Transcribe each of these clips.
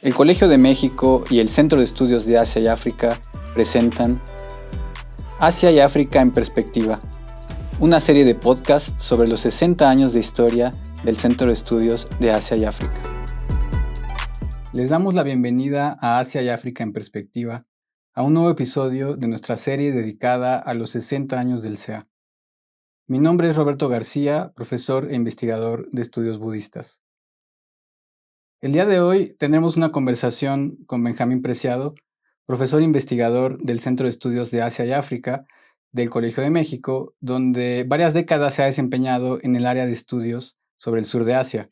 El Colegio de México y el Centro de Estudios de Asia y África presentan Asia y África en Perspectiva, una serie de podcasts sobre los 60 años de historia del Centro de Estudios de Asia y África. Les damos la bienvenida a Asia y África en Perspectiva, a un nuevo episodio de nuestra serie dedicada a los 60 años del CEA. Mi nombre es Roberto García, profesor e investigador de estudios budistas. El día de hoy tendremos una conversación con Benjamín Preciado, profesor investigador del Centro de Estudios de Asia y África del Colegio de México, donde varias décadas se ha desempeñado en el área de estudios sobre el sur de Asia.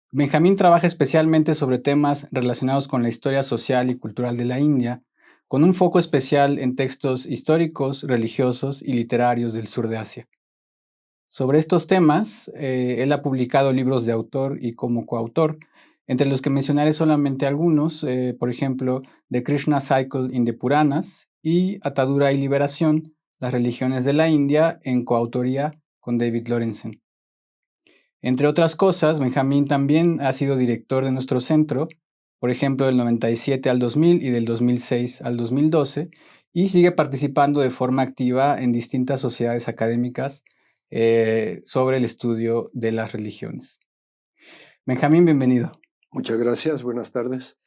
Benjamín trabaja especialmente sobre temas relacionados con la historia social y cultural de la India, con un foco especial en textos históricos, religiosos y literarios del sur de Asia. Sobre estos temas, él ha publicado libros de autor y como coautor, entre los que mencionaré solamente algunos, por ejemplo, The Krishna Cycle in the Puranas y Atadura y Liberación, las religiones de la India, en coautoría con David Lorenzen. Entre otras cosas, Benjamín también ha sido director de nuestro centro, por ejemplo, del 97 al 2000 y del 2006 al 2012, y sigue participando de forma activa en distintas sociedades académicas sobre el estudio de las religiones. Benjamín, bienvenido. Muchas gracias, buenas tardes.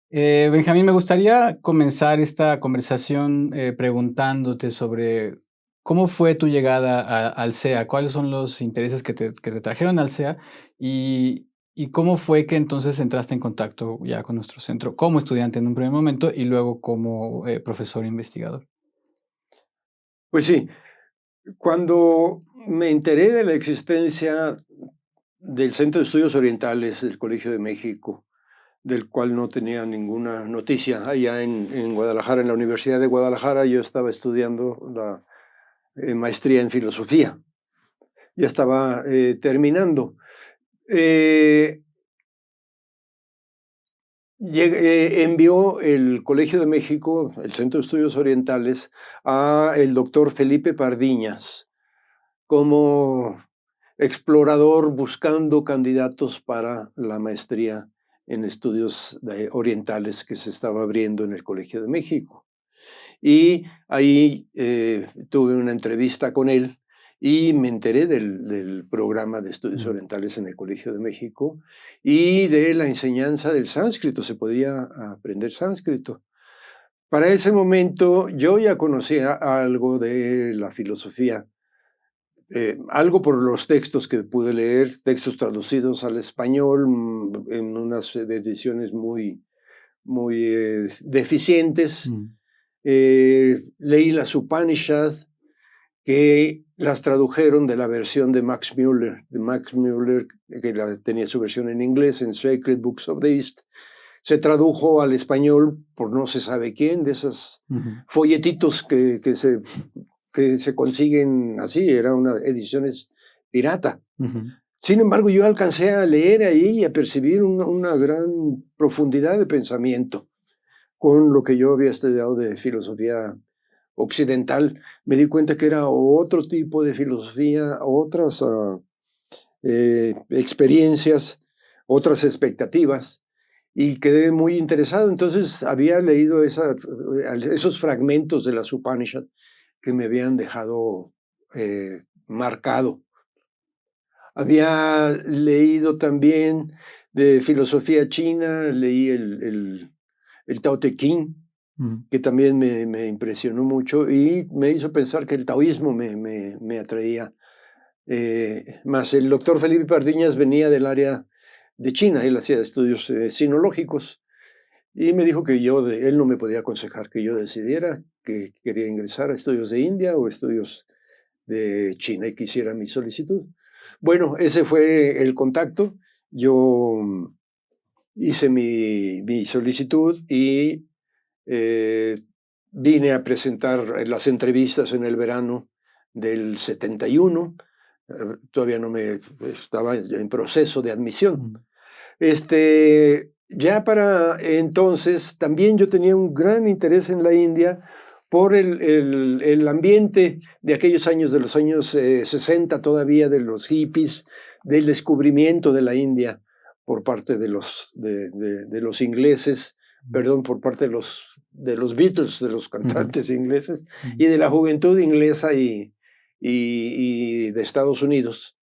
Benjamín, me gustaría comenzar esta conversación preguntándote sobre cómo fue tu llegada al CEA, cuáles son los intereses que te trajeron al CEA y cómo fue que entonces entraste en contacto ya con nuestro centro como estudiante en un primer momento y luego como profesor investigador. Pues sí, cuando me enteré de la existencia del Centro de Estudios Orientales del Colegio de México, del cual no tenía ninguna noticia, allá en Guadalajara, en la Universidad de Guadalajara, yo estaba estudiando la maestría en filosofía, ya estaba terminando. Envió el Colegio de México, el Centro de Estudios Orientales, a el doctor Felipe Pardiñas como explorador buscando candidatos para la maestría en estudios orientales que se estaba abriendo en el Colegio de México. Y ahí tuve una entrevista con él y me enteré del programa de estudios orientales en el Colegio de México y de la enseñanza del sánscrito. Se podía aprender sánscrito. Para ese momento yo ya conocía algo de la filosofía, algo por los textos que pude leer, textos traducidos al español en unas ediciones muy deficientes. Leí las Upanishad, que las tradujeron de la versión de Max Muller, que tenía su versión en inglés, en Sacred Books of the East. Se tradujo al español por no se sabe quién, de esos folletitos que se consiguen así, eran unas ediciones pirata. Sin embargo, yo alcancé a leer ahí y a percibir una gran profundidad de pensamiento con lo que yo había estudiado de filosofía occidental. Me di cuenta que era otro tipo de filosofía, otras experiencias, otras expectativas, y quedé muy interesado. Entonces había leído esos fragmentos de las Upanishad que me habían dejado marcado. Había leído también de filosofía china, leí el Tao Te Ching, que también me impresionó mucho y me hizo pensar que el taoísmo me atraía más. El doctor Felipe Pardiñas venía del área de China, él hacía estudios sinológicos y me dijo que él no me podía aconsejar que yo decidiera que quería ingresar a estudios de India o estudios de China y que hiciera mi solicitud. Bueno, ese fue el contacto. Yo hice mi solicitud y vine a presentar las entrevistas en el verano del 71. Todavía no estaba en proceso de admisión. Ya para entonces también yo tenía un gran interés en la India por el ambiente de aquellos años, de los años 60 todavía, de los hippies, del descubrimiento de la India por parte de los ingleses, perdón, por parte de los Beatles, de los cantantes ingleses, y de la juventud inglesa y de Estados Unidos,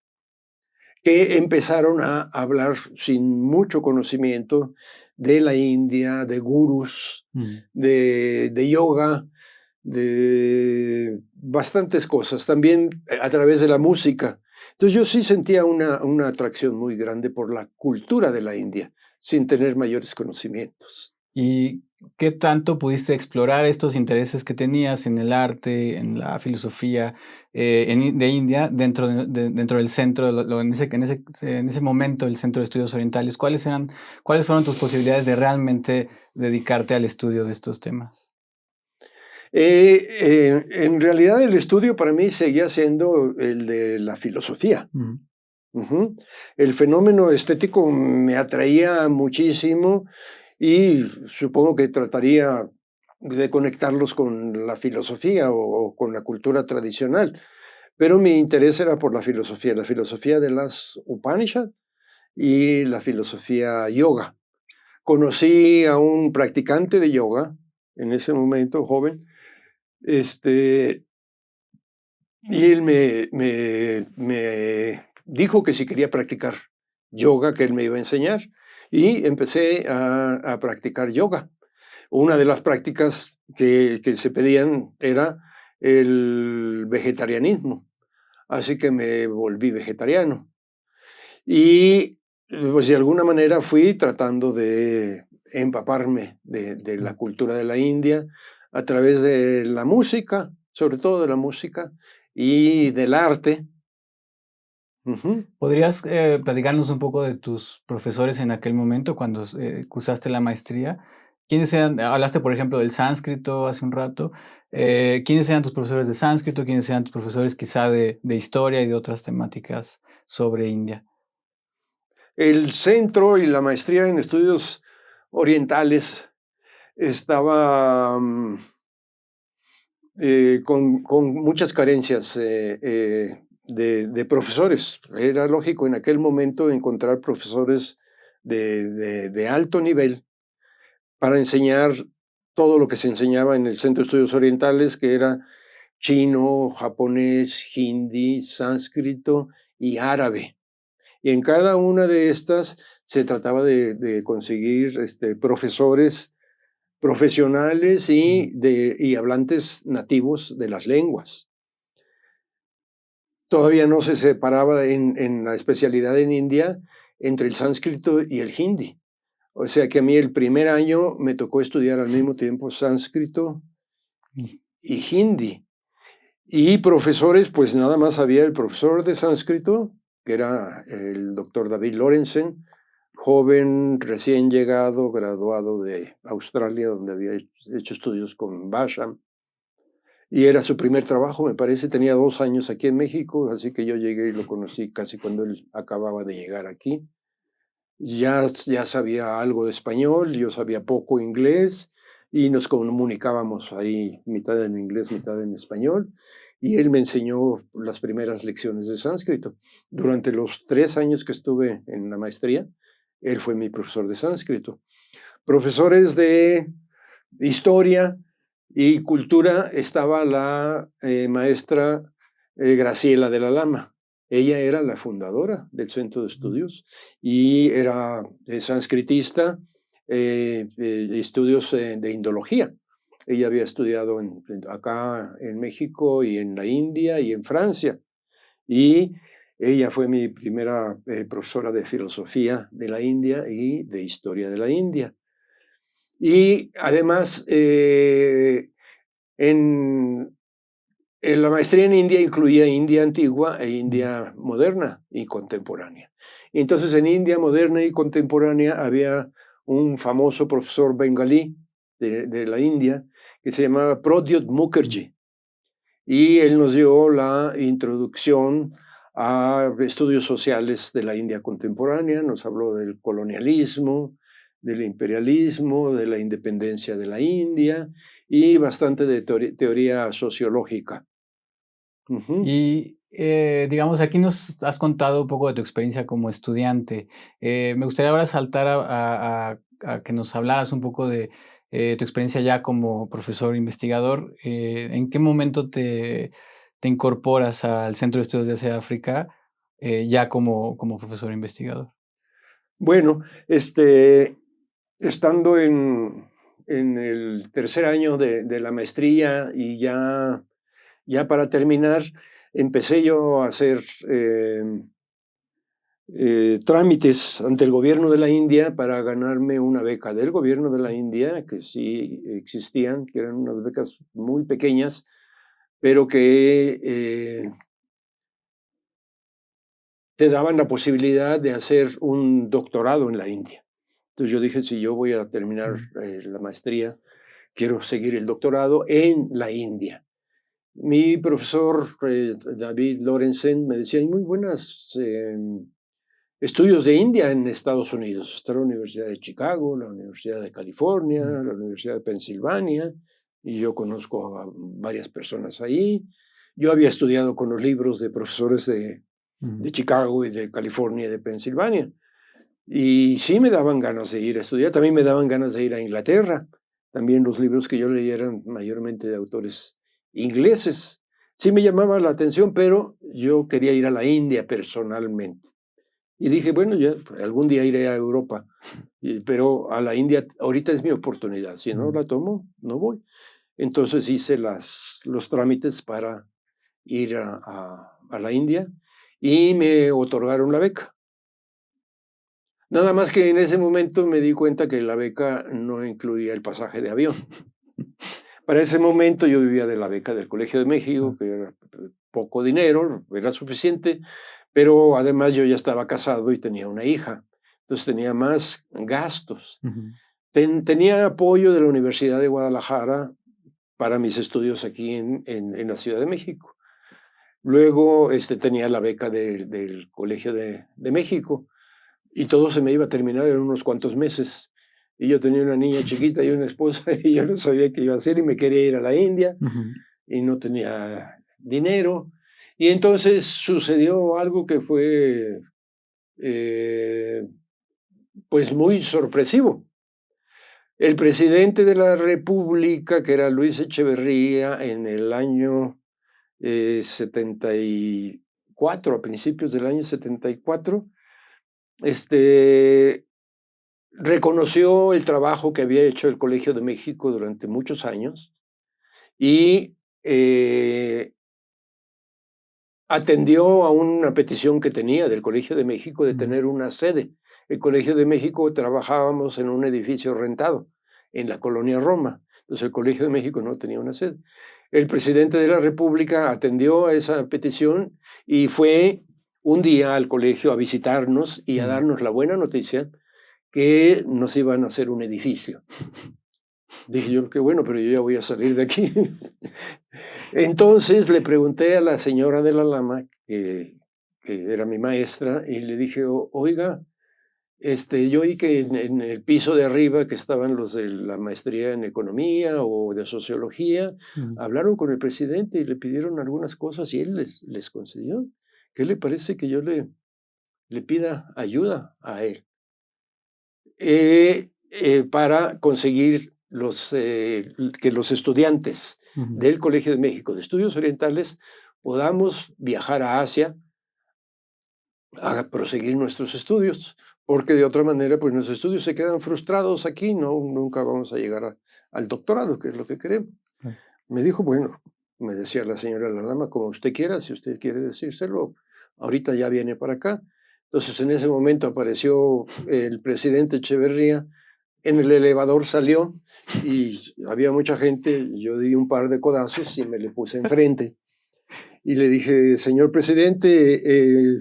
que empezaron a hablar sin mucho conocimiento de la India, de gurús, de yoga, de bastantes cosas, también a través de la música. Entonces yo sí sentía una atracción muy grande por la cultura de la India, sin tener mayores conocimientos. ¿Y qué tanto pudiste explorar estos intereses que tenías en el arte, en la filosofía de India, dentro del centro, en ese momento, el Centro de Estudios Orientales? ¿Cuáles fueron tus posibilidades de realmente dedicarte al estudio de estos temas? En realidad el estudio para mí seguía siendo el de la filosofía. El fenómeno estético me atraía muchísimo y supongo que trataría de conectarlos con la filosofía o con la cultura tradicional. Pero mi interés era por la filosofía de las Upanishads y la filosofía yoga. Conocí a un practicante de yoga en ese momento, joven, y él me dijo que si quería practicar yoga, que él me iba a enseñar, y empecé a practicar yoga. Una de las prácticas que se pedían era el vegetarianismo, así que me volví vegetariano. Y pues de alguna manera fui tratando de empaparme de la cultura de la India a través de la música, sobre todo de la música y del arte. ¿Podrías platicarnos un poco de tus profesores en aquel momento, cuando cursaste la maestría? ¿Quiénes eran? Hablaste, por ejemplo, del sánscrito hace un rato. ¿Quiénes eran tus profesores de sánscrito? ¿Quiénes eran tus profesores quizá de historia y de otras temáticas sobre India? El centro y la maestría en estudios orientales estaba con muchas carencias de profesores. Era lógico en aquel momento encontrar profesores de alto nivel para enseñar todo lo que se enseñaba en el Centro de Estudios Orientales, que era chino, japonés, hindi, sánscrito y árabe. Y en cada una de estas se trataba de conseguir profesores profesionales y hablantes nativos de las lenguas. Todavía no se separaba en la especialidad en India entre el sánscrito y el hindi. O sea que a mí el primer año me tocó estudiar al mismo tiempo sánscrito y hindi. Y profesores, pues nada más había el profesor de sánscrito, que era el doctor David Lorenzen, joven, recién llegado, graduado de Australia, donde había hecho estudios con Basham. Y era su primer trabajo, me parece. Tenía 2 años aquí en México, así que yo llegué y lo conocí casi cuando él acababa de llegar aquí. Ya sabía algo de español, yo sabía poco inglés y nos comunicábamos ahí mitad en inglés, mitad en español. Y él me enseñó las primeras lecciones de sánscrito. Durante los 3 años que estuve en la maestría, él fue mi profesor de sánscrito. Profesores de historia y cultura estaba la maestra Graciela de la Lama. Ella era la fundadora del Centro de Estudios y era sánscritista, estudios de indología. Ella había estudiado acá en México y en la India y en Francia. Y ella fue mi primera profesora de filosofía de la India y de historia de la India. Y además, en la maestría en India incluía India antigua e India moderna y contemporánea. Entonces, en India moderna y contemporánea había un famoso profesor bengalí de la India que se llamaba Pradyut Mukherjee. Y él nos dio la introducción a estudios sociales de la India contemporánea, nos habló del colonialismo, del imperialismo, de la independencia de la India y bastante de teoría sociológica. Y digamos, aquí nos has contado un poco de tu experiencia como estudiante. Me gustaría ahora saltar a que nos hablaras un poco de tu experiencia ya como profesor investigador. ¿En qué momento te incorporas al Centro de Estudios de Asia-África ya como profesor investigador? Bueno, estando en el tercer año de la maestría y ya para terminar, empecé yo a hacer trámites ante el gobierno de la India para ganarme una beca del gobierno de la India, que sí existían, que eran unas becas muy pequeñas, pero que te daban la posibilidad de hacer un doctorado en la India. Entonces yo dije, si yo voy a terminar la maestría, quiero seguir el doctorado en la India. Mi profesor David Lorenzen me decía, hay muy buenas estudios de India en Estados Unidos. Está la Universidad de Chicago, la Universidad de California, la Universidad de Pensilvania, y yo conozco a varias personas ahí. Yo había estudiado con los libros de profesores de Chicago y de California y de Pensilvania. Y sí me daban ganas de ir a estudiar, también me daban ganas de ir a Inglaterra. También los libros que yo leía eran mayormente de autores ingleses. Sí me llamaba la atención, pero yo quería ir a la India personalmente. Y dije, bueno, ya pues, algún día iré a Europa, pero a la India ahorita es mi oportunidad. Si no la tomo, no voy. Entonces hice los trámites para ir a la India y me otorgaron la beca. Nada más que en ese momento me di cuenta que la beca no incluía el pasaje de avión. Para ese momento yo vivía de la beca del Colegio de México, que era poco dinero, era suficiente, pero además yo ya estaba casado y tenía una hija, entonces tenía más gastos. Tenía apoyo de la Universidad de Guadalajara para mis estudios aquí en la Ciudad de México. Luego tenía la beca del Colegio de México. Y todo se me iba a terminar en unos cuantos meses. Y yo tenía una niña chiquita y una esposa y yo no sabía qué iba a hacer y me quería ir a la India y no tenía dinero. Y entonces sucedió algo que fue pues muy sorpresivo. El presidente de la República, que era Luis Echeverría, en el año 74, a principios del año 74, reconoció el trabajo que había hecho el Colegio de México durante muchos años y atendió a una petición que tenía del Colegio de México de tener una sede. El Colegio de México trabajábamos en un edificio rentado en la colonia Roma, entonces el Colegio de México no tenía una sede. El presidente de la República atendió a esa petición y fue un día al colegio a visitarnos y a darnos la buena noticia que nos iban a hacer un edificio. Dije yo, qué bueno, pero yo ya voy a salir de aquí. Entonces le pregunté a la señora de la Lama, que era mi maestra, y le dije, oiga, yo oí que en el piso de arriba, que estaban los de la maestría en economía o de sociología, hablaron con el presidente y le pidieron algunas cosas y él les concedió. ¿Qué le parece que yo le pida ayuda a él? Para conseguir que los estudiantes del Colegio de México de Estudios Orientales podamos viajar a Asia a proseguir nuestros estudios, porque de otra manera pues nuestros estudios se quedan frustrados aquí, nunca vamos a llegar al doctorado, que es lo que queremos. Me dijo, bueno, me decía la señora Lalama, como usted quiera, si usted quiere decírselo, ahorita ya viene para acá. Entonces en ese momento apareció el presidente Echeverría, en el elevador salió y había mucha gente, yo di un par de codazos y me le puse enfrente. Y le dije, señor presidente,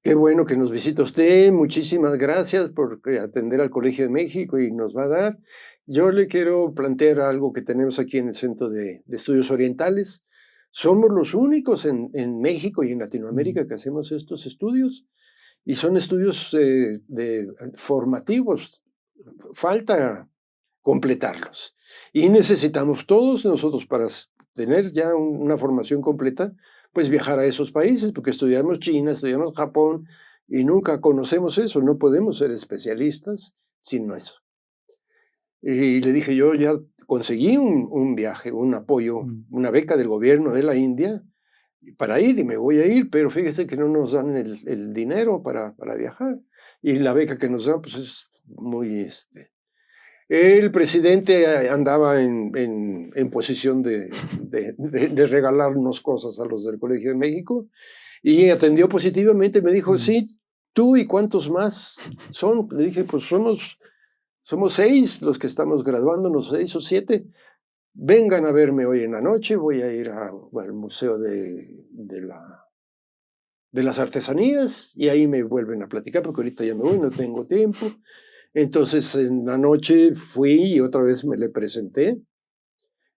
qué bueno que nos visita usted, muchísimas gracias por atender al Colegio de México y nos va a dar. Yo le quiero plantear algo que tenemos aquí en el Centro de Estudios Orientales. Somos los únicos en México y en Latinoamérica que hacemos estos estudios y son estudios formativos. Falta completarlos y necesitamos todos nosotros para tener ya una formación completa, pues viajar a esos países, porque estudiamos China, estudiamos Japón, y nunca conocemos eso, no podemos ser especialistas sin eso. Y le dije, yo ya conseguí un viaje, un apoyo, una beca del gobierno de la India para ir, y me voy a ir, pero fíjese que no nos dan el dinero para viajar. Y la beca que nos dan, pues es muy... El presidente andaba en posición de regalarnos cosas a los del Colegio de México, y atendió positivamente, me dijo, sí, tú y cuántos más son. Le dije, pues somos 6 los que estamos graduándonos, 6 o 7. Vengan a verme hoy en la noche, voy a ir al Museo de las Artesanías, y ahí me vuelven a platicar, porque ahorita ya me voy, no tengo tiempo. Entonces en la noche fui y otra vez me le presenté,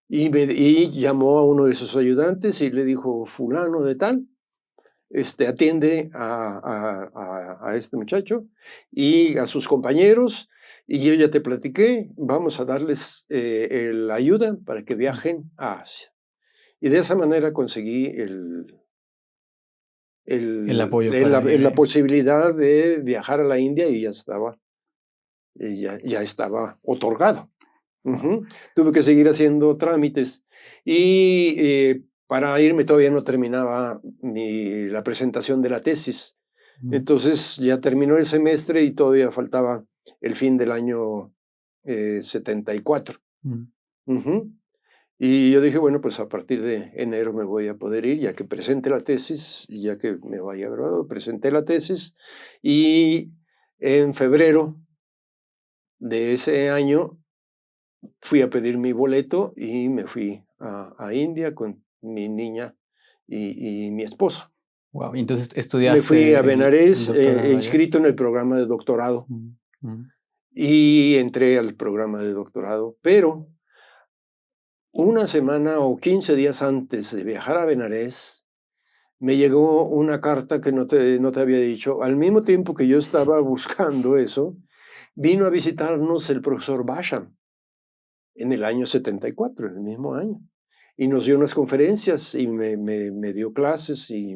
y llamó a uno de sus ayudantes y le dijo, fulano de tal, atiende a este muchacho y a sus compañeros, y yo ya te platiqué, vamos a darles la ayuda para que viajen a Asia. Y de esa manera conseguí El apoyo la posibilidad de viajar a la India, y ya estaba otorgado. Tuve que seguir haciendo trámites, y para irme todavía no terminaba la presentación de la tesis. Entonces ya terminó el semestre y todavía faltaba el fin del año 74. Y yo dije, bueno, pues a partir de enero me voy a poder ir, ya que presente la tesis, y ya que me vaya graduado. Presenté la tesis, y en febrero de ese año fui a pedir mi boleto y me fui a India con mi niña y mi esposa. Wow, entonces estudiaste. Me fui a Benares, inscrito en el programa de doctorado, y entré al programa de doctorado, pero una semana o 15 días antes de viajar a Benares, me llegó una carta que no te había dicho. Al mismo tiempo que yo estaba buscando eso, vino a visitarnos el profesor Basham en el año 74, en el mismo año, y nos dio unas conferencias y me dio clases, y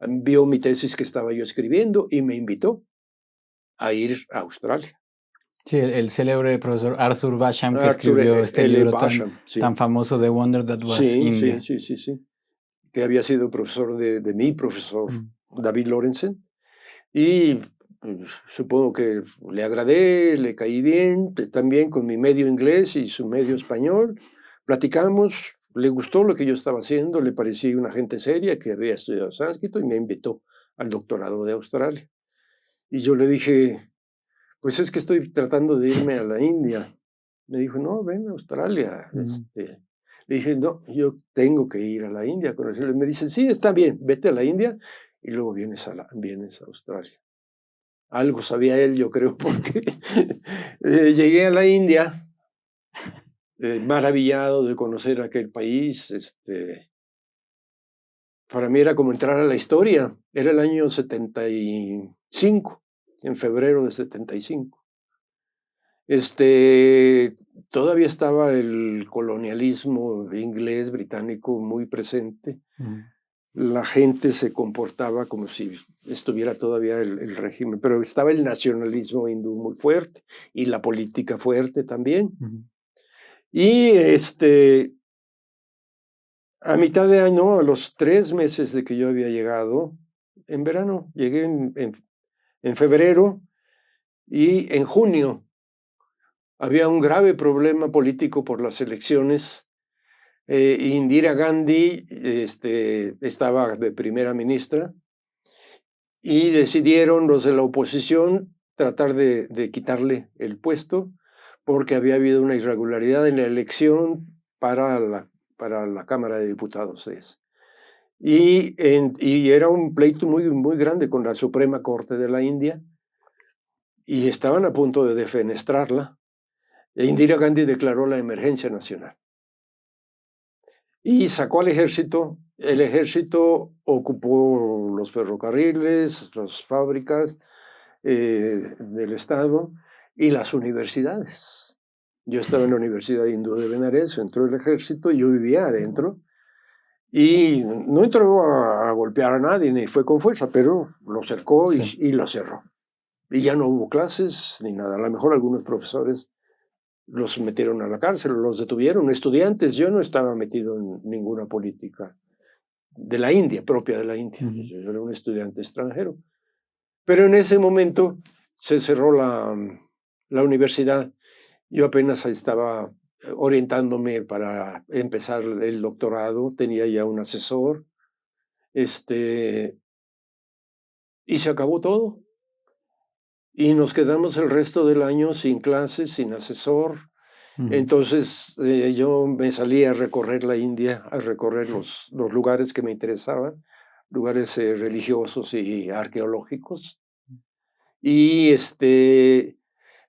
vio mi tesis que estaba yo escribiendo y me invitó a ir a Australia. Sí, el célebre profesor Arthur Basham, que escribió este libro tan famoso, The Wonder That Was India. Sí, que había sido profesor de mi profesor David Lorenzen, y supongo que le agradé, le caí bien, también con mi medio inglés y su medio español. Platicamos, le gustó lo que yo estaba haciendo, le parecía una gente seria que había estudiado sánscrito, y me invitó al doctorado de Australia. Y yo le dije, pues es que estoy tratando de irme a la India. Me dijo, no, ven a Australia. Le dije, no, yo tengo que ir a la India a conocerlo. Me dice, sí, está bien, vete a la India y luego vienes a Australia. Algo sabía él, yo creo, porque llegué a la India maravillado de conocer aquel país. Para mí era como entrar a la historia. Era el año 75, en febrero de 75. Todavía estaba el colonialismo inglés, británico muy presente. La gente se comportaba como si estuviera todavía el régimen, pero estaba el nacionalismo hindú muy fuerte, y la política fuerte también. Y a mitad de año, a los 3 meses de que yo había llegado, en verano, llegué en febrero, y en junio había un grave problema político por las elecciones. Indira Gandhi estaba de primera ministra, y decidieron los de la oposición tratar de quitarle el puesto, porque había habido una irregularidad en la elección para la Cámara de Diputados. Y era un pleito muy, muy grande con la Suprema Corte de la India, y estaban a punto de defenestrarla. Indira Gandhi declaró la emergencia nacional y sacó al ejército. El ejército ocupó los ferrocarriles, las fábricas del Estado y las universidades. Yo estaba en la Universidad Hindú de Benares, entró el ejército y yo vivía adentro. Y no entró a golpear a nadie, ni fue con fuerza, pero lo cercó y lo cerró. Y ya no hubo clases ni nada. A lo mejor algunos profesores los metieron a la cárcel, los detuvieron. Estudiantes, yo no estaba metido en ninguna política de la India, propia de la India. Yo era un estudiante extranjero. Pero en ese momento se cerró la universidad. Yo apenas estaba orientándome para empezar el doctorado, tenía ya un asesor, y se acabó todo. Y nos quedamos el resto del año sin clases, sin asesor. Entonces yo me salí a recorrer la India, a recorrer los lugares que me interesaban, lugares religiosos y arqueológicos. Y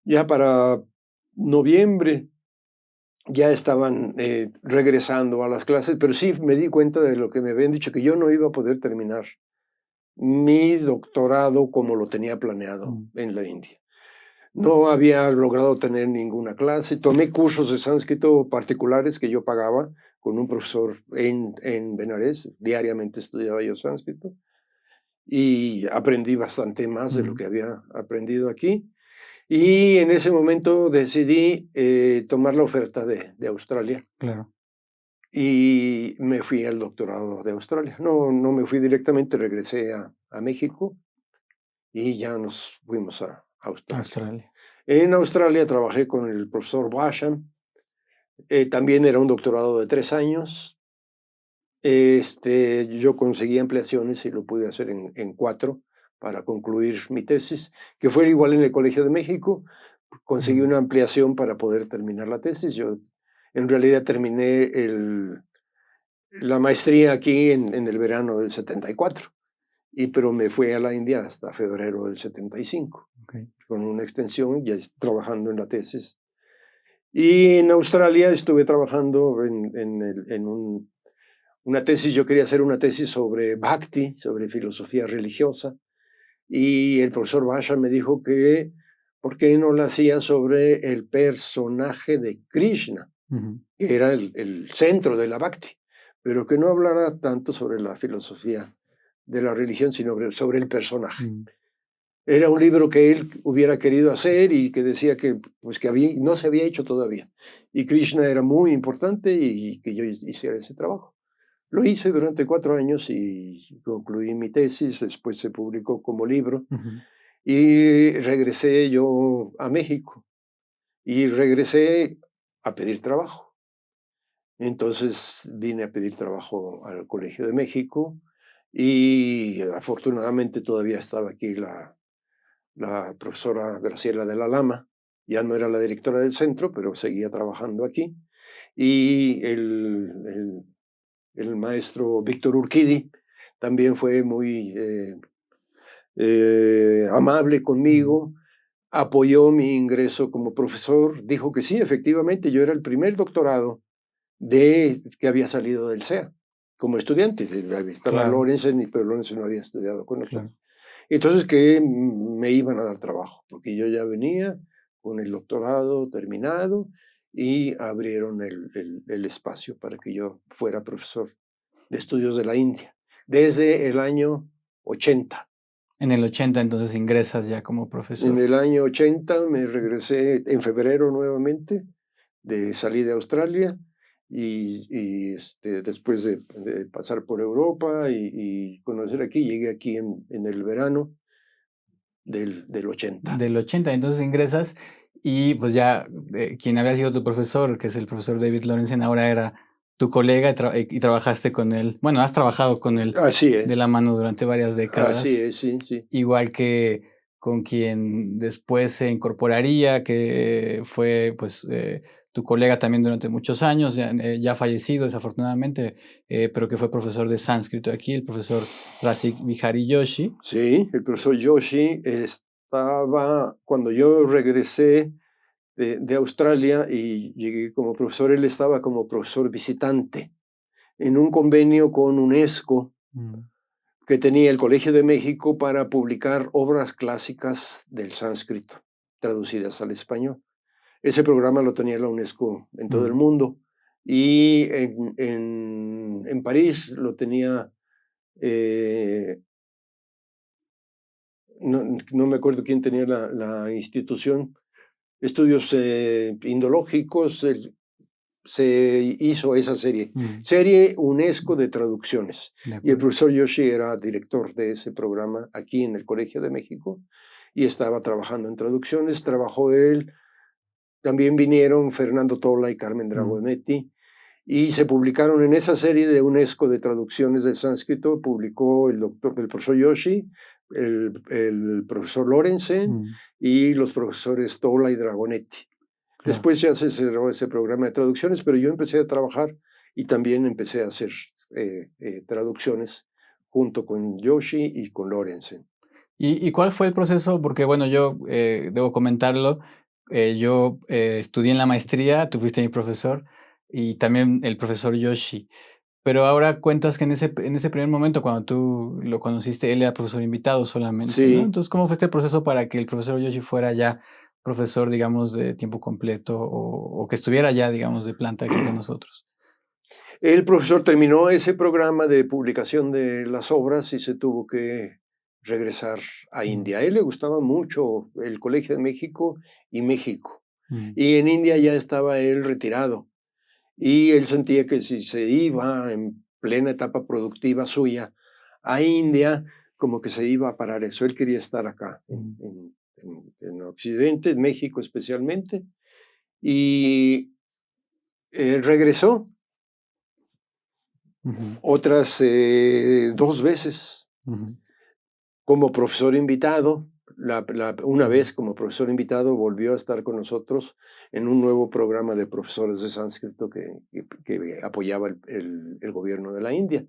ya para noviembre ya estaban regresando a las clases, pero sí me di cuenta de lo que me habían dicho, que yo no iba a poder terminar mi doctorado como lo tenía planeado en la India. No había logrado tener ninguna clase. Tomé cursos de sánscrito particulares que yo pagaba con un profesor en Benares. Diariamente estudiaba yo sánscrito y aprendí bastante más de lo que había aprendido aquí. Y en ese momento decidí tomar la oferta de Australia. Claro. Y me fui al doctorado de Australia. No me fui directamente, regresé a México y ya nos fuimos a Australia. En Australia trabajé con el profesor Basham. También era un doctorado de 3 años. Yo conseguí ampliaciones y lo pude hacer en 4 para concluir mi tesis, que fue igual en el Colegio de México. Conseguí una ampliación para poder terminar la tesis. Yo en realidad terminé la maestría aquí en el verano del 74, pero me fui a la India hasta febrero del 75, con una extensión, ya trabajando en la tesis. Y en Australia estuve trabajando en una tesis. Yo quería hacer una tesis sobre Bhakti, sobre filosofía religiosa, y el profesor Basham me dijo que ¿por qué no la hacía sobre el personaje de Krishna, que era el centro de la Bhakti, pero que no hablara tanto sobre la filosofía de la religión, sino sobre el personaje? Era un libro que él hubiera querido hacer y que decía que no se había hecho todavía. Y Krishna era muy importante y que yo hiciera ese trabajo. Lo hice durante 4 años y concluí mi tesis. Después se publicó como libro. Y regresé yo a México. Y regresé a pedir trabajo. Entonces vine a pedir trabajo al Colegio de México y afortunadamente todavía estaba aquí la profesora Graciela de la Lama. Ya no era la directora del centro, pero seguía trabajando aquí. Y el maestro Víctor Urquidi también fue muy amable conmigo, apoyó mi ingreso como profesor, dijo que sí, efectivamente, yo era el primer doctorado que había salido del CEA como estudiante. Estaba Lorenzen, pero Lorenzen no había estudiado con nosotros. Entonces que me iban a dar trabajo, porque yo ya venía con el doctorado terminado y abrieron el espacio para que yo fuera profesor de estudios de la India desde el año 80. En el 80 entonces ingresas ya como profesor. En el año 80 me regresé en febrero nuevamente, salí de Australia y después de pasar por Europa y conocer aquí, llegué aquí en el verano del 80. Del 80, entonces ingresas y pues ya quien había sido tu profesor, que es el profesor David Lorenzen, ahora era tu colega y trabajaste con él. Bueno, has trabajado con él de la mano durante varias décadas. Así es, sí. Igual que con quien después se incorporaría, que fue pues tu colega también durante muchos años, ya fallecido desafortunadamente, pero que fue profesor de sánscrito aquí, el profesor Rasik Vihari Joshi. Sí, el profesor Joshi estaba, cuando yo regresé de Australia y llegué como profesor, él estaba como profesor visitante en un convenio con UNESCO que tenía el Colegio de México para publicar obras clásicas del sánscrito traducidas al español. Ese programa lo tenía la UNESCO en todo el mundo y en París lo tenía, no me acuerdo quién tenía la institución, estudios indológicos, se hizo esa serie, serie UNESCO de traducciones. Y el profesor Yoshi era director de ese programa aquí en el Colegio de México y estaba trabajando en traducciones. Trabajó él, también vinieron Fernando Tola y Carmen Dragonetti y se publicaron en esa serie de UNESCO de traducciones del sánscrito, publicó el profesor Yoshi, el profesor Lorenzen y los profesores Tola y Dragonetti. Claro. Después ya se cerró ese programa de traducciones, pero yo empecé a trabajar y también empecé a hacer traducciones junto con Yoshi y con Lorenzen. ¿Y cuál fue el proceso? Porque bueno, yo debo comentarlo, yo estudié en la maestría, tú fuiste mi profesor y también el profesor Yoshi. Pero ahora cuentas que en ese primer momento, cuando tú lo conociste, él era profesor invitado solamente, sí. ¿no? Entonces, ¿cómo fue este proceso para que el profesor Yoshi fuera ya profesor, digamos, de tiempo completo o que estuviera ya, digamos, de planta aquí con nosotros? El profesor terminó ese programa de publicación de las obras y se tuvo que regresar a India. A él le gustaba mucho el Colegio de México y México. Y en India ya estaba él retirado. Y él sentía que si se iba en plena etapa productiva suya a India, como que se iba a parar eso. Él quería estar acá, en Occidente, en México especialmente. Y regresó otras 2 veces como profesor invitado. Una vez como profesor invitado volvió a estar con nosotros en un nuevo programa de profesores de sánscrito que apoyaba el gobierno de la India.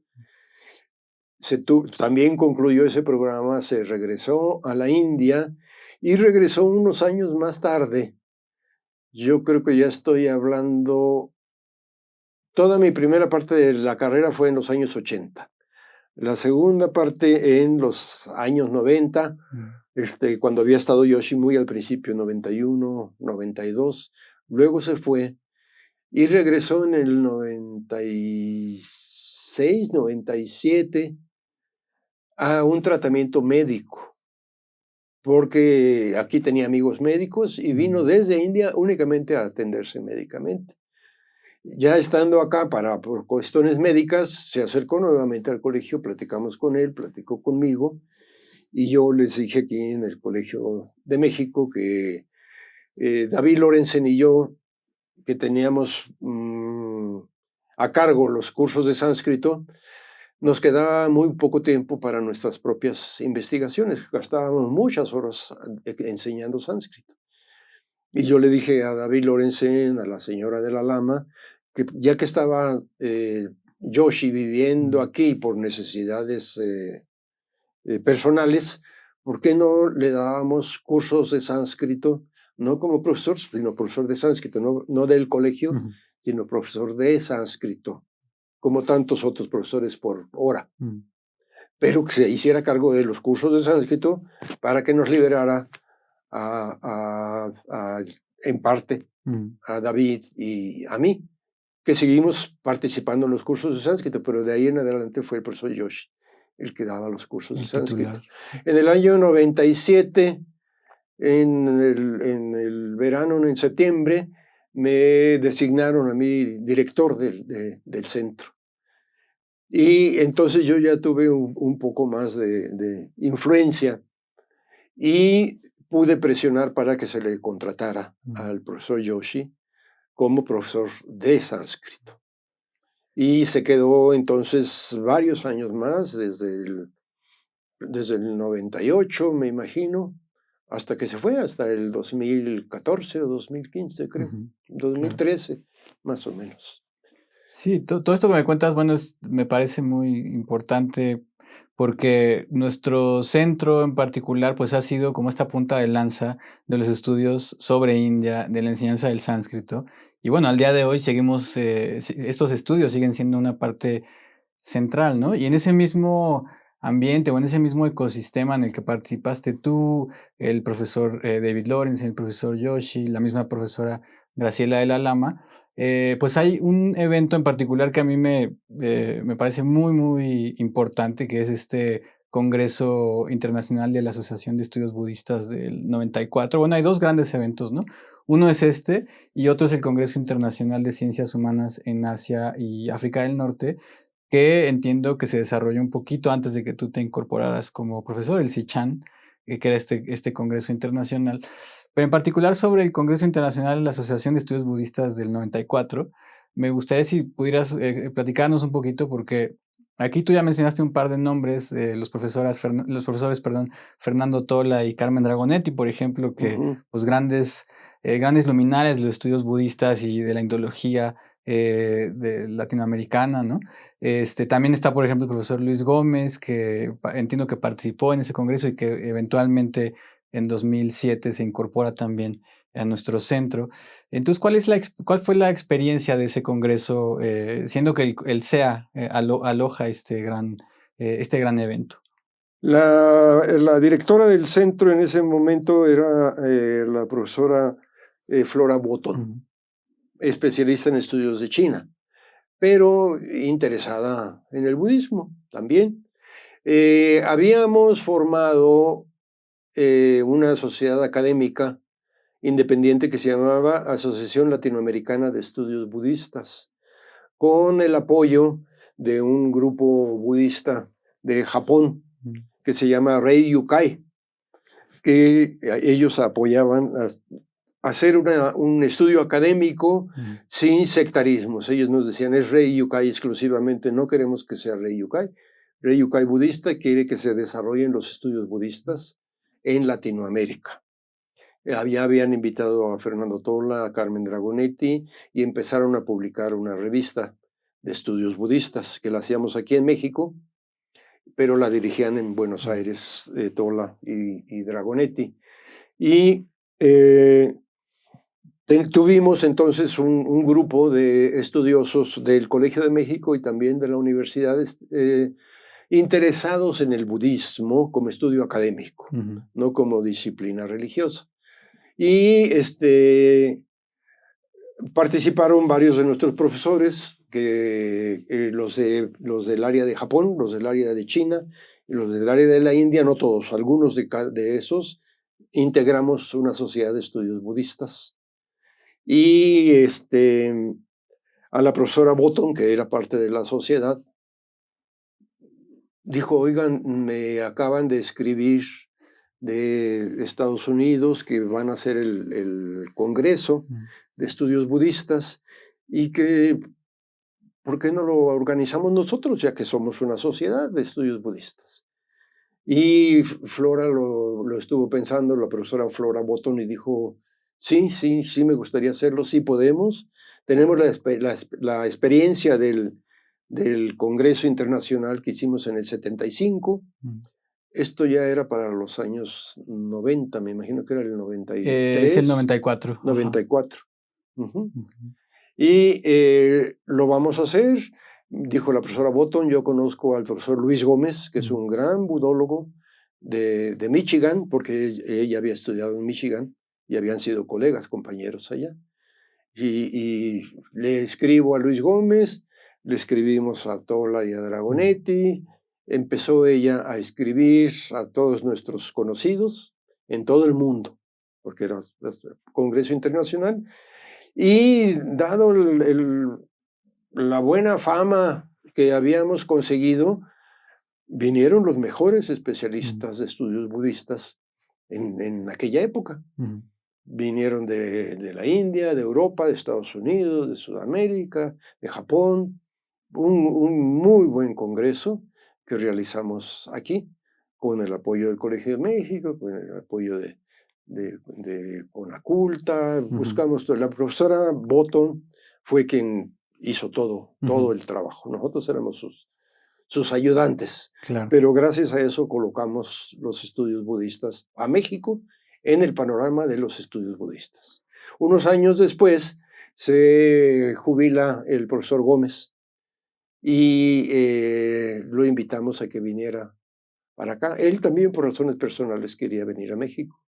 También concluyó ese programa, se regresó a la India y regresó unos años más tarde. Yo creo que ya estoy hablando, toda mi primera parte de la carrera fue en los años 80. La segunda parte en los años 90, cuando había estado Yoshi muy al principio, 91, 92, luego se fue y regresó en el 96, 97 a un tratamiento médico, porque aquí tenía amigos médicos y vino desde India únicamente a atenderse médicamente. Ya estando acá por cuestiones médicas, se acercó nuevamente al colegio, platicamos con él, platicó conmigo, y yo les dije aquí en el Colegio de México que David Lorenzen y yo, que teníamos a cargo los cursos de sánscrito, nos quedaba muy poco tiempo para nuestras propias investigaciones, gastábamos muchas horas enseñando sánscrito. Y yo le dije a David Lorenzen, a la señora de la Lama, que ya que estaba Yoshi viviendo aquí por necesidades personales, ¿por qué no le dábamos cursos de sánscrito, no como profesor, sino profesor de sánscrito, no del colegio, sino profesor de sánscrito, como tantos otros profesores por hora? Pero que se hiciera cargo de los cursos de sánscrito para que nos liberara en parte a David y a mí, que seguimos participando en los cursos de sánscrito, pero de ahí en adelante fue el profesor Yoshi el que daba los cursos de sánscrito. En el año 97, en el verano, en septiembre, me designaron a mí director del centro. Y entonces yo ya tuve un poco más de influencia y pude presionar para que se le contratara al profesor Yoshi como profesor de sánscrito. Y se quedó entonces varios años más, desde el 98, me imagino, hasta que se fue, hasta el 2014 o 2015, creo, 2013, claro. Más o menos. Sí, todo esto que me cuentas, bueno, me parece muy importante porque nuestro centro en particular, pues ha sido como esta punta de lanza de los estudios sobre India, de la enseñanza del sánscrito. Y bueno, al día de hoy seguimos, estos estudios siguen siendo una parte central, ¿no? Y en ese mismo ambiente o en ese mismo ecosistema en el que participaste tú, el profesor David Lawrence, el profesor Yoshi, la misma profesora Graciela de la Lama, pues hay un evento en particular que a mí me parece muy, muy importante, que es este Congreso Internacional de la Asociación de Estudios Budistas del 94. Bueno, hay dos grandes eventos, ¿no? Uno es este y otro es el Congreso Internacional de Ciencias Humanas en Asia y África del Norte, que entiendo que se desarrolló un poquito antes de que tú te incorporaras como profesor, el SICHAN, que era este Congreso Internacional. Pero en particular sobre el Congreso Internacional de la Asociación de Estudios Budistas del 94, me gustaría si pudieras platicarnos un poquito, porque aquí tú ya mencionaste un par de nombres, los profesores, perdón, Fernando Tola y Carmen Dragonetti, por ejemplo, que pues grandes luminares de los estudios budistas y de la indología de latinoamericana, ¿no? También está, por ejemplo, el profesor Luis Gómez, que entiendo que participó en ese congreso y que eventualmente en 2007 se incorpora también a nuestro centro. Entonces, ¿cuál fue la experiencia de ese congreso, siendo que el CEA aloja este gran evento? La directora del centro en ese momento era la profesora Flora Botton, especialista en estudios de China, pero interesada en el budismo también. Habíamos formado una sociedad académica independiente que se llamaba Asociación Latinoamericana de Estudios Budistas, con el apoyo de un grupo budista de Japón que se llama Rei Yukai, que ellos apoyaban a hacer un estudio académico sin sectarismos. Ellos nos decían, es Rei Yukai exclusivamente, no queremos que sea Rei Yukai. Rei Yukai budista quiere que se desarrollen los estudios budistas en Latinoamérica. Ya habían invitado a Fernando Tola, a Carmen Dragonetti, y empezaron a publicar una revista de estudios budistas, que la hacíamos aquí en México, pero la dirigían en Buenos Aires Tola y Dragonetti. Y tuvimos entonces un grupo de estudiosos del Colegio de México y también de la universidad interesados en el budismo como estudio académico, no como disciplina religiosa. Y participaron varios de nuestros profesores, los del área de Japón, los del área de China, y los del área de la India, no todos, algunos de esos, integramos una sociedad de estudios budistas. Y a la profesora Botton, que era parte de la sociedad, dijo, oigan, me acaban de escribir de Estados Unidos que van a hacer el Congreso de Estudios Budistas y que, ¿por qué no lo organizamos nosotros, ya que somos una sociedad de estudios budistas? Y Flora lo estuvo pensando, la profesora Flora Botton, y dijo, sí, me gustaría hacerlo, sí podemos. Tenemos la experiencia del Congreso Internacional que hicimos en el 75. Esto ya era para los años 90, me imagino que era el 93. Es el 94. 94. Y lo vamos a hacer, dijo la profesora Botton. Yo conozco al profesor Luis Gómez, que es un gran budólogo de Michigan, porque ella había estudiado en Michigan y habían sido colegas, compañeros allá. Y le escribo a Luis Gómez, le escribimos a Tola y a Dragonetti. Empezó ella a escribir a todos nuestros conocidos en todo el mundo, porque era el Congreso Internacional, y dado la buena fama que habíamos conseguido, vinieron los mejores especialistas de estudios budistas en aquella época. Vinieron de la India, de Europa, de Estados Unidos, de Sudamérica, de Japón. Un muy buen congreso que realizamos aquí, con el apoyo del Colegio de México, con el apoyo de Conaculta. Buscamos, la profesora Botton fue quien hizo todo el trabajo. Nosotros éramos sus ayudantes. Claro. Pero gracias a eso colocamos los estudios budistas a México en el panorama de los estudios budistas. Unos años después se jubila el profesor Gómez, y lo invitamos a que viniera para acá. Él también, por razones personales, quería venir a México.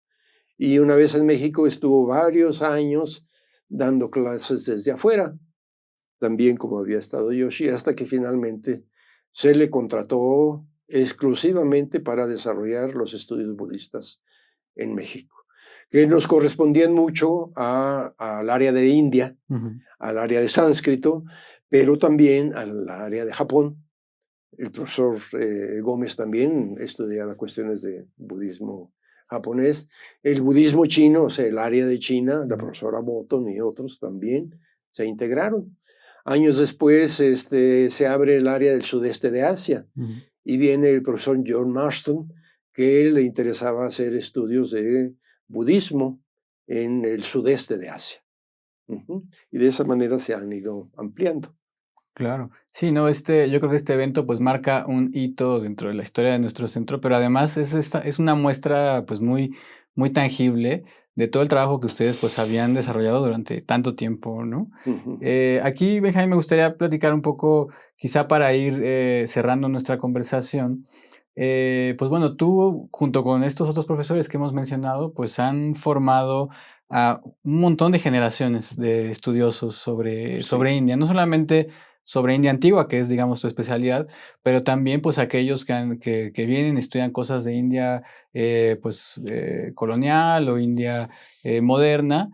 Y una vez en México estuvo varios años dando clases desde afuera, también como había estado Yoshi, hasta que finalmente se le contrató exclusivamente para desarrollar los estudios budistas en México, que nos correspondían mucho al área de India, al área de sánscrito, pero también al área de Japón. El profesor Gómez también estudiaba cuestiones de budismo japonés. El budismo chino, o sea, el área de China, la profesora Botton y otros también se integraron. Años después se abre el área del sudeste de Asia y viene el profesor John Marston, que le interesaba hacer estudios de budismo en el sudeste de Asia. Y de esa manera se han ido ampliando. Claro. Sí, no, yo creo que este evento pues marca un hito dentro de la historia de nuestro centro, pero además es una muestra pues muy, muy tangible de todo el trabajo que ustedes pues habían desarrollado durante tanto tiempo, ¿no? Aquí, Benjamín, me gustaría platicar un poco, quizá para ir cerrando nuestra conversación. Pues bueno, tú junto con estos otros profesores que hemos mencionado, pues han formado a un montón de generaciones de estudiosos sobre India, no solamente sobre India antigua, que es, digamos, tu especialidad, pero también, pues, aquellos que vienen y estudian cosas de India, colonial o India moderna,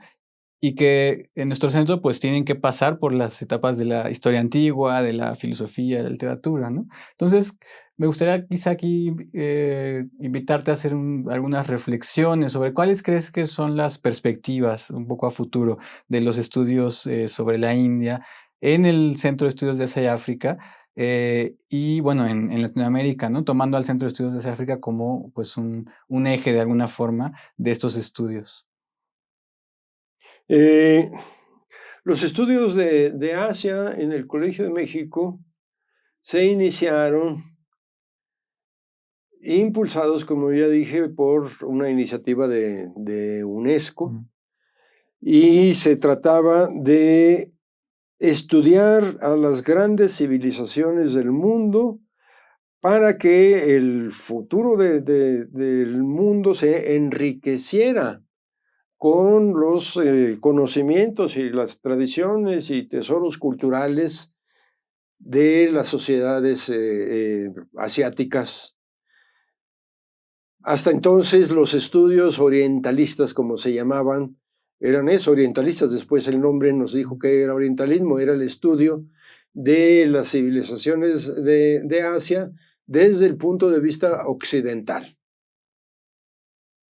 y que en nuestro centro, pues, tienen que pasar por las etapas de la historia antigua, de la filosofía, de la literatura, ¿no? Entonces, me gustaría quizá aquí invitarte a hacer algunas reflexiones sobre cuáles crees que son las perspectivas un poco a futuro de los estudios sobre la India en el Centro de Estudios de Asia y África, y bueno, en Latinoamérica, ¿no? Tomando al Centro de Estudios de Asia y África como pues un eje de alguna forma de estos estudios. Los estudios de Asia en el Colegio de México se iniciaron impulsados, como ya dije, por una iniciativa de UNESCO, y se trataba de estudiar a las grandes civilizaciones del mundo para que el futuro del mundo se enriqueciera con los conocimientos y las tradiciones y tesoros culturales de las sociedades asiáticas. Hasta entonces los estudios orientalistas, como se llamaban, eran orientalistas. Después el nombre nos dijo que era orientalismo, era el estudio de las civilizaciones de Asia desde el punto de vista occidental,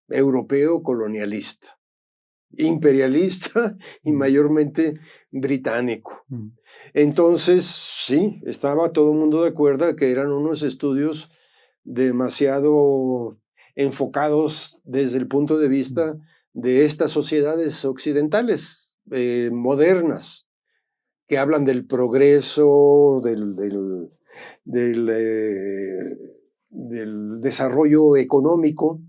europeo colonialista, imperialista y mayormente británico. Entonces, sí, estaba todo el mundo de acuerdo que eran unos estudios demasiado enfocados desde el punto de vista de estas sociedades occidentales modernas, que hablan del progreso, del desarrollo económico.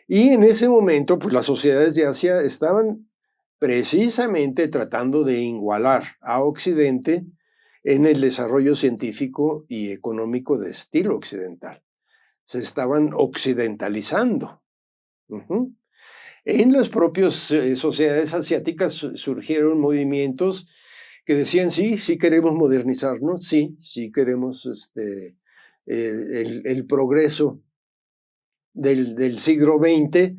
Y en ese momento, pues las sociedades de Asia estaban precisamente tratando de igualar a Occidente en el desarrollo científico y económico de estilo occidental. Se estaban occidentalizando. En las propias sociedades asiáticas surgieron movimientos que decían, sí queremos modernizarnos, sí queremos el progreso del siglo XX,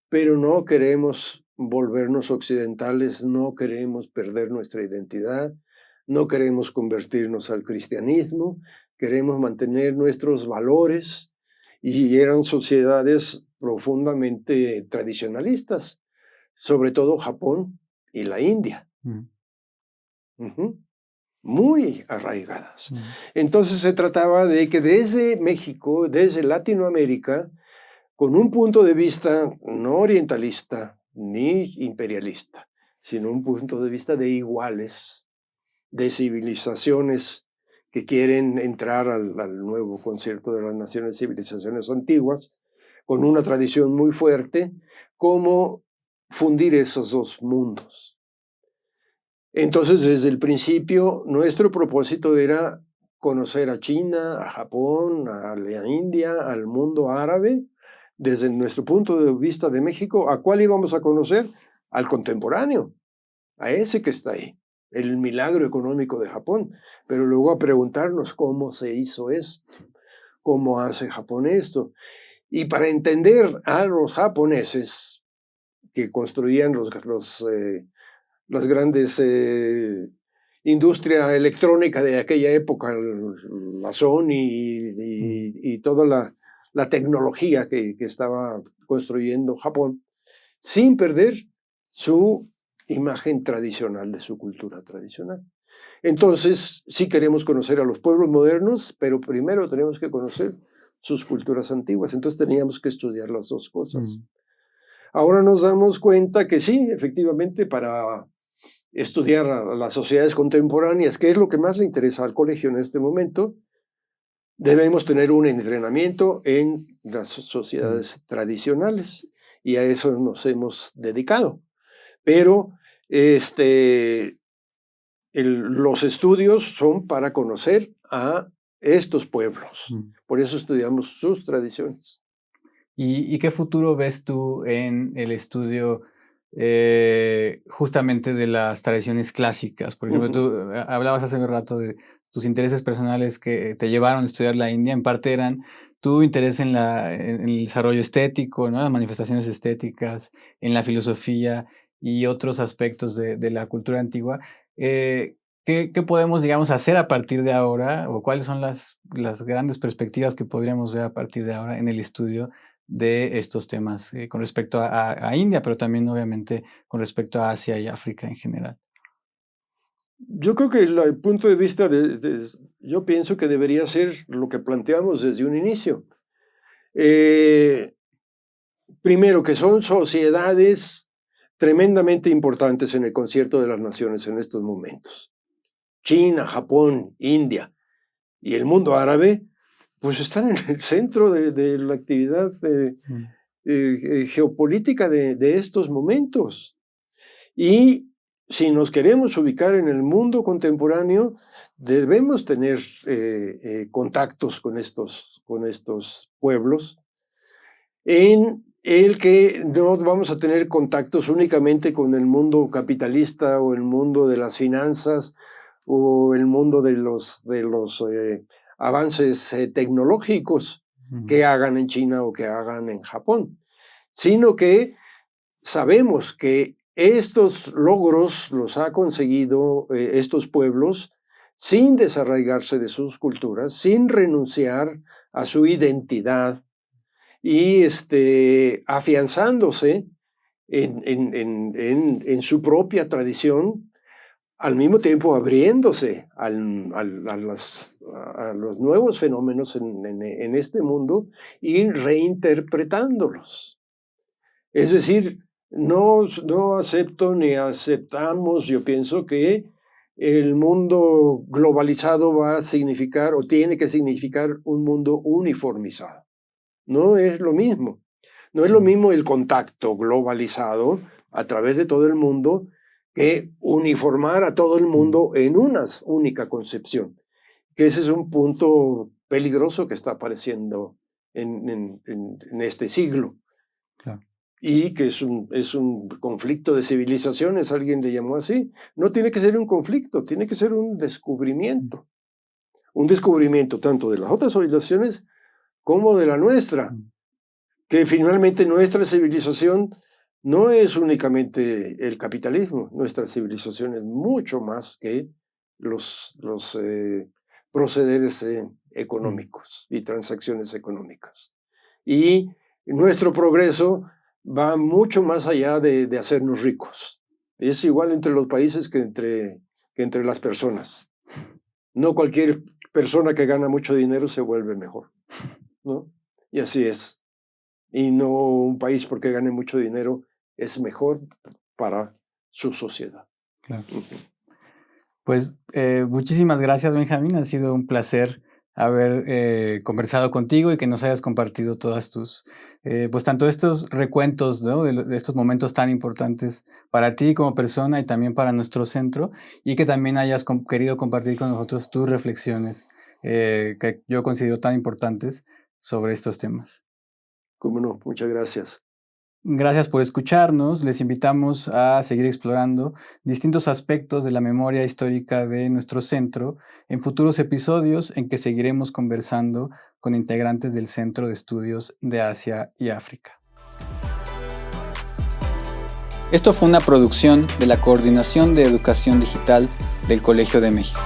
pero no queremos volvernos occidentales, no queremos perder nuestra identidad, no queremos convertirnos al cristianismo, queremos mantener nuestros valores, y eran sociedades profundamente tradicionalistas, sobre todo Japón y la India. Muy arraigadas. Entonces se trataba de que desde México, desde Latinoamérica, con un punto de vista no orientalista ni imperialista, sino un punto de vista de iguales, de civilizaciones que quieren entrar al nuevo concierto de las naciones, civilizaciones antiguas, con una tradición muy fuerte, cómo fundir esos dos mundos. Entonces, desde el principio, nuestro propósito era conocer a China, a Japón, a la India, al mundo árabe. Desde nuestro punto de vista de México, ¿a cuál íbamos a conocer? Al contemporáneo, a ese que está ahí, el milagro económico de Japón, pero luego a preguntarnos cómo se hizo esto, cómo hace Japón esto. Y para entender a los japoneses que construían las grandes industria electrónica de aquella época, la Sony y toda la tecnología que estaba construyendo Japón, sin perder su imagen tradicional, de su cultura tradicional. Entonces, sí queremos conocer a los pueblos modernos, pero primero tenemos que conocer sus culturas antiguas. Entonces teníamos que estudiar las dos cosas. Ahora nos damos cuenta que sí, efectivamente, para estudiar a las sociedades contemporáneas, que es lo que más le interesa al colegio en este momento, debemos tener un entrenamiento en las sociedades tradicionales, y a eso nos hemos dedicado. Pero los estudios son para conocer a estos pueblos. Por eso estudiamos sus tradiciones. ¿Y qué futuro ves tú en el estudio justamente de las tradiciones clásicas? Por ejemplo, tú hablabas hace un rato de tus intereses personales que te llevaron a estudiar la India. En parte eran tu interés en el desarrollo estético, ¿no? Las manifestaciones estéticas, en la filosofía y otros aspectos de la cultura antigua. ¿Qué podemos, digamos, hacer a partir de ahora? ¿O cuáles son las grandes perspectivas que podríamos ver a partir de ahora en el estudio de estos temas con respecto a India, pero también obviamente con respecto a Asia y África en general? Yo creo que el punto de vista yo pienso que debería ser lo que planteamos desde un inicio. Primero, que son sociedades tremendamente importantes en el concierto de las naciones en estos momentos. China, Japón, India y el mundo árabe, pues están en el centro de la actividad geopolítica de estos momentos. Y si nos queremos ubicar en el mundo contemporáneo, debemos tener contactos con estos pueblos, en el que no vamos a tener contactos únicamente con el mundo capitalista o el mundo de las finanzas o el mundo de los avances tecnológicos que hagan en China o que hagan en Japón, sino que sabemos que estos logros los ha conseguido estos pueblos sin desarraigarse de sus culturas, sin renunciar a su identidad y afianzándose en su propia tradición, al mismo tiempo abriéndose a los nuevos fenómenos en este mundo y reinterpretándolos. Es decir, no acepto ni aceptamos, yo pienso que el mundo globalizado va a significar o tiene que significar un mundo uniformizado. No es lo mismo. No es lo mismo el contacto globalizado a través de todo el mundo que uniformar a todo el mundo en una única concepción. Que ese es un punto peligroso que está apareciendo en este siglo. Claro. Y que es un conflicto de civilizaciones, alguien le llamó así. No tiene que ser un conflicto, tiene que ser un descubrimiento. Un descubrimiento tanto de las otras civilizaciones como de la nuestra. Que finalmente nuestra civilización no es únicamente el capitalismo, nuestra civilización es mucho más que los procederes económicos y transacciones económicas. Y nuestro progreso va mucho más allá de hacernos ricos. Es igual entre los países que entre las personas. No cualquier persona que gana mucho dinero se vuelve mejor, ¿no? Y así es. Y no un país porque gane mucho dinero es mejor para su sociedad. Claro. Pues muchísimas gracias, Benjamín. Ha sido un placer haber conversado contigo y que nos hayas compartido todas tus, pues tanto estos recuentos, ¿no? de estos momentos tan importantes para ti como persona y también para nuestro centro, y que también hayas querido compartir con nosotros tus reflexiones que yo considero tan importantes sobre estos temas. Cómo no, muchas gracias. Gracias por escucharnos. Les invitamos a seguir explorando distintos aspectos de la memoria histórica de nuestro centro en futuros episodios en que seguiremos conversando con integrantes del Centro de Estudios de Asia y África. Esto fue una producción de la Coordinación de Educación Digital del Colegio de México.